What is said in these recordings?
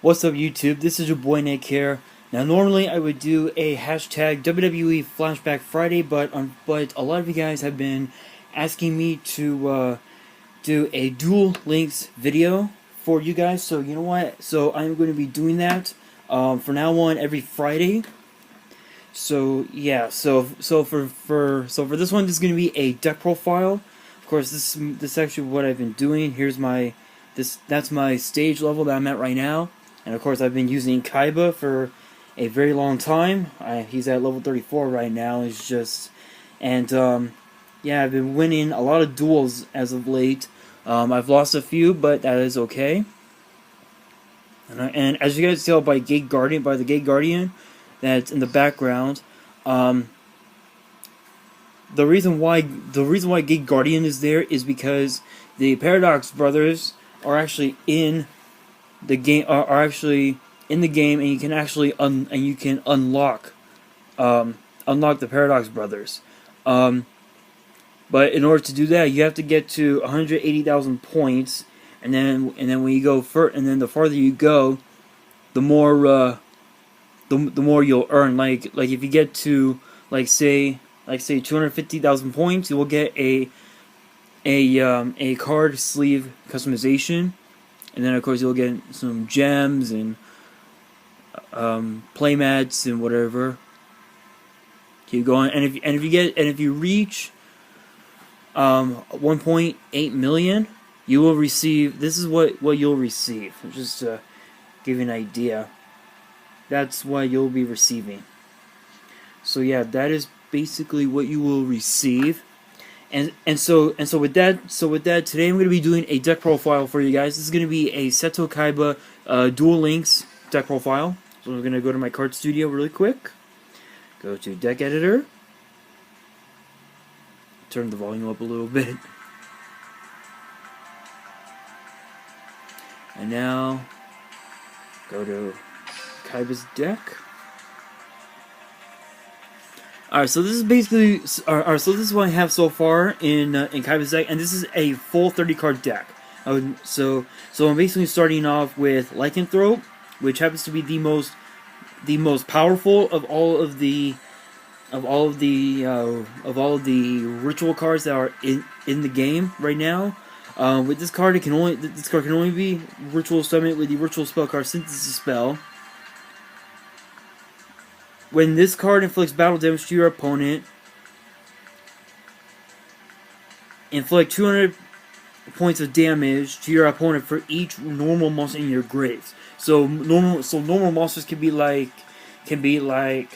What's up, YouTube? This is your boy Nick here. Now, normally I would do a hashtag WWE Flashback Friday, but a lot of you guys have been asking me to do a Duel Links video for you guys. So you know what? So I'm going to be doing that for now on every Friday. So yeah. So for this one, this is going to be a deck profile. Of course, this is actually what I've been doing. Here's that's my stage level that I'm at right now. And of course, I've been using Kaiba for a very long time. He's at level 34 right now. It's just, and yeah, I've been winning a lot of duels as of late. I've lost a few, but that is okay. And as you guys tell by the Gate Guardian, that's in the background. The reason why Gate Guardian is there is because the Paradox brothers are actually in the game, and you can actually unlock the Paradox brothers. But in order to do that, you have to get to 180,000 points, and then when you go and then the farther you go, the more you'll earn. Like if you get to say 250,000 points, you will get a card sleeve customization. And then of course you'll get some gems and playmats and whatever. Keep going, and if you reach 1.8 million, you will receive. This is what you'll receive. Just to give you an idea, that's what you'll be receiving. So yeah, that is basically what you will receive. And so with that, today I'm going to be doing a deck profile for you guys. This is going to be a Seto Kaiba Duel Links deck profile. So I'm going to go to my card studio really quick. Go to deck editor. Turn the volume up a little bit. And now go to Kaiba's deck. Alright, so this is basically so this is what I have so far in Kaiba's deck, and this is a full 30 card deck. So I'm basically starting off with Lycanthrope, which happens to be the most powerful of all of the ritual cards that are in the game right now. With this card, this card can only be ritual summoned with the ritual spell card synthesis spell. When this card inflicts battle damage to your opponent, inflict 200 points of damage to your opponent for each normal monster in your graves. So normal monsters can be like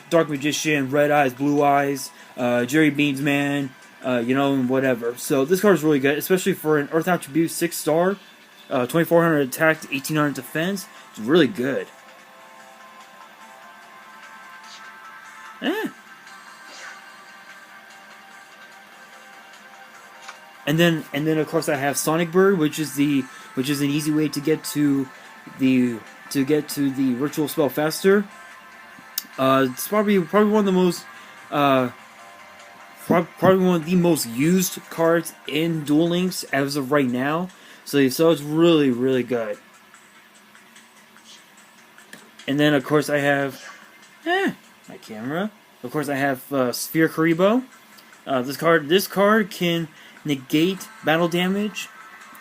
Dark Magician, Red Eyes, Blue Eyes, Jerry Beans Man, and whatever. So this card is really good, especially for an Earth Attribute 6-star, 2400 attack, 1800 defense. It's really good. And then of course I have Sonic Bird, which is an easy way to get to the ritual spell faster. It's probably one of the most probably one of the most used cards in Duel Links as of right now. So it's really good. And then of course I have my camera. Of course I have Sphere Karibo. This card can negate battle damage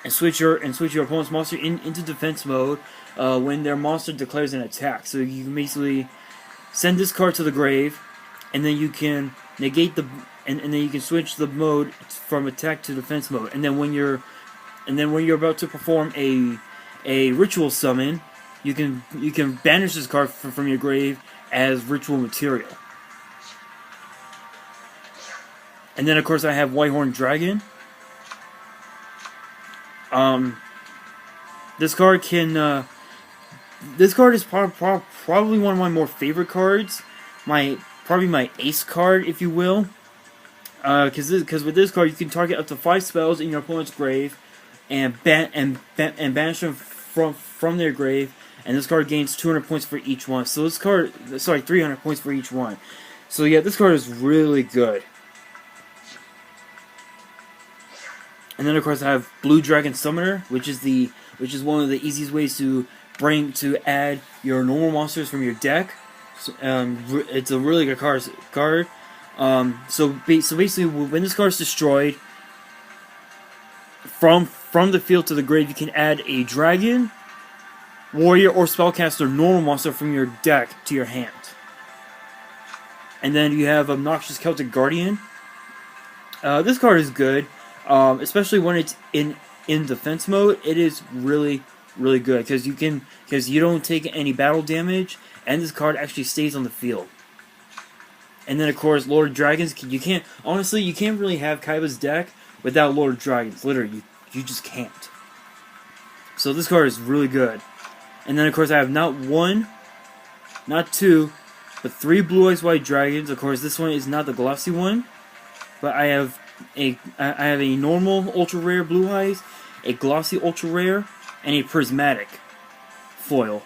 and switch your opponent's monster into defense mode when their monster declares an attack. So you can basically send this card to the grave, and then you can negate and then you can switch the mode from attack to defense mode. And then when you're about to perform a ritual summon, you can banish this card from your grave as ritual material. And then of course I have Whitehorn Dragon. This card is probably one of my more favorite cards. Probably my ace card, if you will. Because with this card you can target up to 5 spells in your opponent's grave, and banish them from their grave. And this card gains 200 points for each one. So 300 points for each one. So yeah, this card is really good. And then of course I have Blue Dragon Summoner, which is one of the easiest ways to add your normal monsters from your deck. It's a really good card. So basically, when this card is destroyed from the field to the grave, you can add a dragon, warrior, or spellcaster normal monster from your deck to your hand. And then you have Obnoxious Celtic Guardian. This card is good, especially when it's in defense mode. It is really good because you don't take any battle damage, and this card actually stays on the field. And then of course Lord of Dragons. You can't really have Kaiba's deck without Lord of Dragons. Literally, you just can't. So this card is really good. And then of course I have not one, not two, but 3 Blue Eyes White Dragons. Of course this one is not the glossy one, but I have a normal ultra rare Blue Eyes, a glossy ultra rare, and a prismatic foil.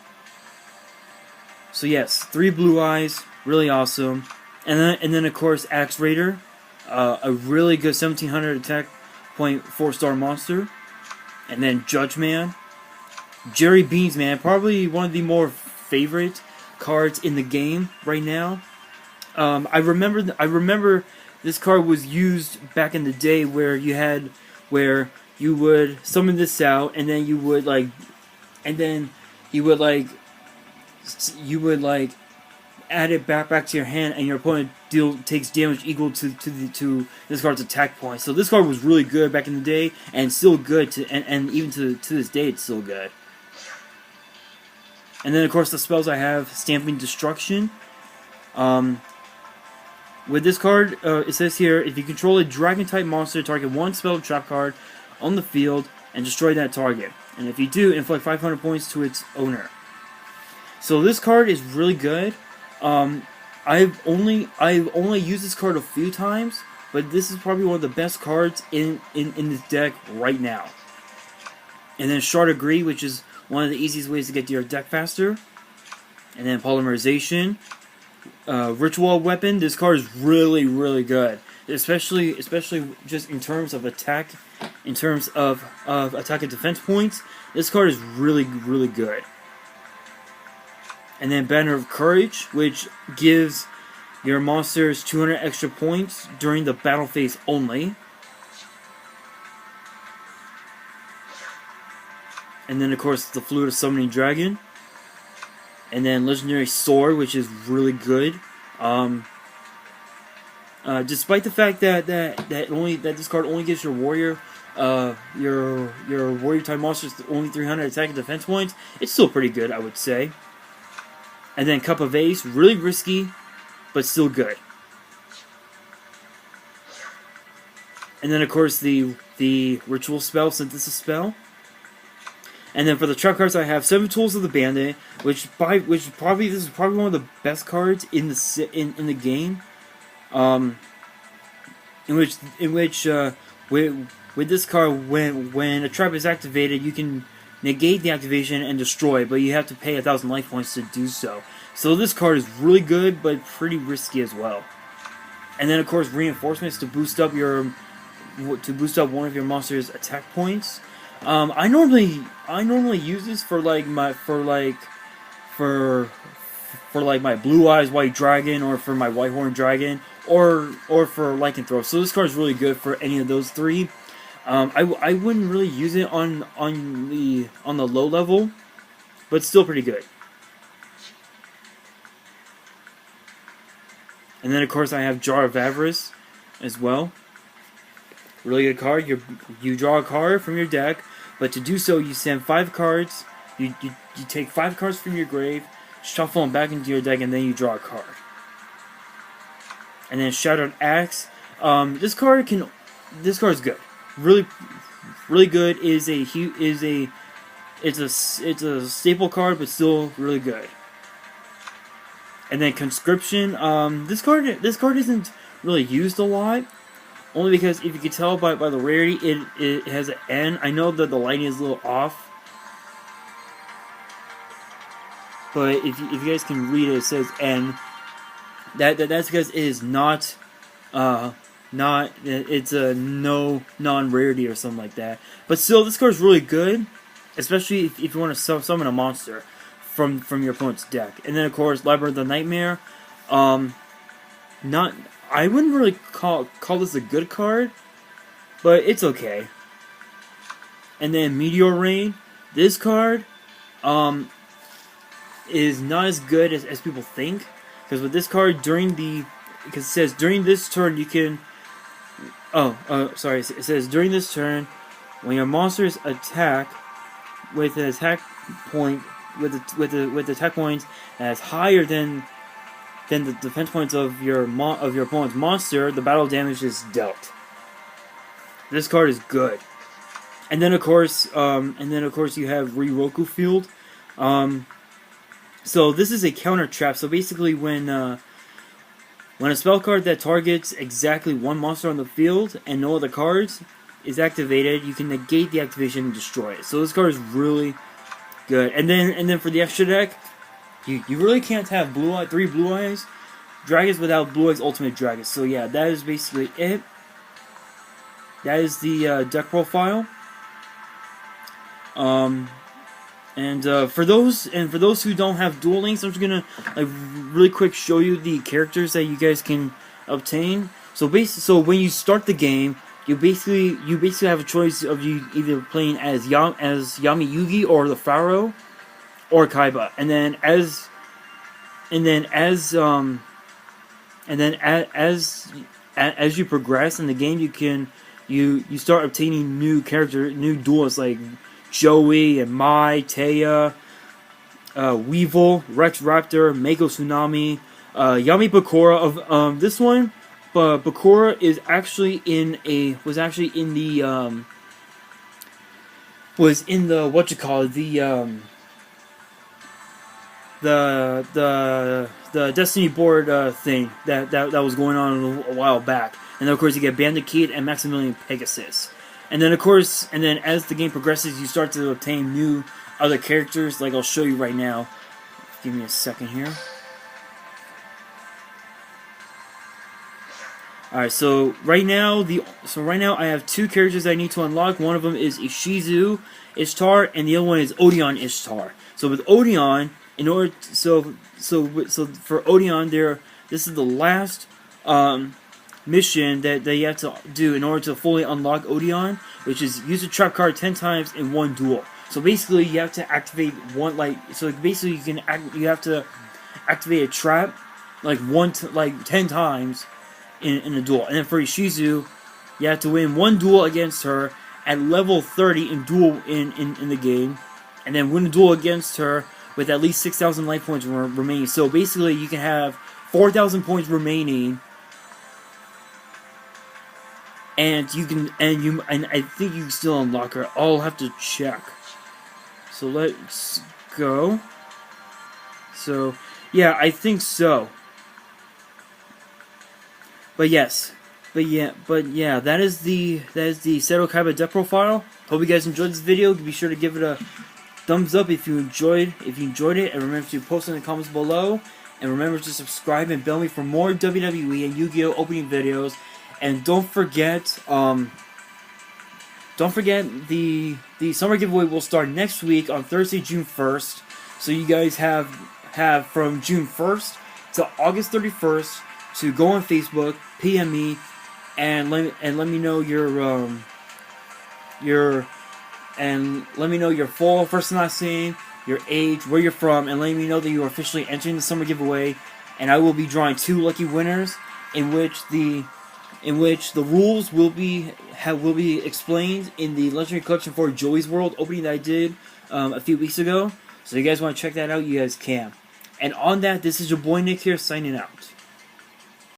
So yes, 3 Blue Eyes, really awesome. And then of course Axe Raider, a really good 1700 attack point 4-star monster. And then Judge Man, Jerry Beans Man, probably one of the more favorite cards in the game right now. I remember this card was used back in the day where you would summon this out, and then you would add it back to your hand, and your opponent takes damage equal to this card's attack points. So this card was really good back in the day, and still good and even to this day it's still good. And then of course the spells I have: Stamping Destruction. With this card, it says here, if you control a dragon-type monster, target 1 spell trap card on the field and destroy that target. And if you do, inflict 500 points to its owner. So this card is really good. I've only used this card a few times, but this is probably one of the best cards in this deck right now. And then Shard of Greed, which is one of the easiest ways to get to your deck faster. And then Polymerization. Ritual Weapon. This card is really good, especially just in terms of attack, in terms of attack and defense points. This card is really good. And then Banner of Courage, which gives your monsters 200 extra points during the battle phase only. And then of course the Fluid of Summoning Dragon. And then Legendary Sword, which is really good. Despite the fact that this card only gives your warrior type monsters only 300 attack and defense points, it's still pretty good, I would say. And then Cup of Ace, really risky, but still good. And then of course the Ritual Spell, Synthesis Spell. And then for the trap cards, I have 7 Tools of the Bandit, this is probably one of the best cards in the game. With this card, when a trap is activated, you can negate the activation and destroy, but you have to pay 1,000 life points to do so. So this card is really good, but pretty risky as well. And then of course Reinforcements to boost up one of your monster's attack points. I normally use this for my Blue Eyes White Dragon, or for my White Horn Dragon, or for Lycanthrope. So this card is really good for any of those 3. I wouldn't really use it on the low level, but still pretty good. And then of course I have Jar of Avarice as well. Really good card. You draw a card from your deck, but to do so you send 5 cards. You take 5 cards from your grave, shuffle them back into your deck, and then you draw a card. And then Shattered Axe. This card is good. Really good. It's a staple card, but still really good. And then Conscription. This card isn't really used a lot, only because if you can tell by the rarity, it has an N. I know that the lighting is a little off, but if you guys can read it, it says N. That's because it is not it's a non-rarity or something like that. But still, this card is really good. especially if you want to summon a monster from your opponent's deck. And then of course Labyrinth of Nightmare. Not I wouldn't really call this a good card, but it's okay. And then Meteor Rain. This card is not as good as people think, because with this card because it says during this turn you can. Sorry. It says during this turn, when your monsters attack with an attack point with attack points that's higher than the defense points of your opponent's monster, the battle damage is dealt. This card is good. And then of course you have Riroku Field. So this is a counter trap. So basically, when a spell card that targets exactly one monster on the field and no other cards is activated, you can negate the activation and destroy it. So this card is really good. And then for the extra deck, you really can't have three Blue Eyes Dragons without Blue Eyes Ultimate Dragons. So yeah, that is basically it. That is the deck profile. For those who don't have Duel Links, I'm just gonna really quick show you the characters that you guys can obtain. So when you start the game, you basically have a choice of you either playing as Yami Yugi or the Pharaoh or Kaiba, and then as you progress in the game, you start obtaining new duelists like Joey and Mai, Taya, Weevil, Rex Raptor, Mako Tsunami, Yami Bakura of this one. But Bakura was actually in the the Destiny board thing that was going on a while back. And then of course you get Bandit Kid and Maximilian Pegasus. And then as the game progresses, you start to obtain new other characters, like I'll show you right now. Give me a second here. Alright, so right now I have two characters I need to unlock. One of them is Ishizu Ishtar, and the other one is Odeon Ishtar. So with Odeon, for Odeon, this is the last mission that you have to do in order to fully unlock Odeon, which is use a trap card 10 times in one duel. So basically, you have to activate you have to activate a trap 10 times in a duel. And then for Ishizu, you have to win one duel against her at level 30 in the game, and then win a duel against her with at least 6,000 life points remaining. So basically, you can have 4,000 points remaining, and I think you can still unlock her. I'll have to check. So let's go. So yeah, I think so. But yeah, that is the Seto Kaiba deck profile. Hope you guys enjoyed this video. Be sure to give it a thumbs up if you enjoyed it, and remember to post in the comments below. And remember to subscribe and bell me for more WWE and YuGiOh opening videos. And don't forget the summer giveaway will start next week on Thursday, June 1st. So you guys have from June 1st to August 31st to go on Facebook, PM me, and let me know your full first and last name, your age, where you're from, and let me know that you are officially entering the summer giveaway. And I will be drawing 2 lucky winners, in which the rules will be explained in the Legendary Collection for Joey's World opening that I did a few weeks ago. So if you guys want to check that out, you guys can. And on that, this is your boy Nick here signing out.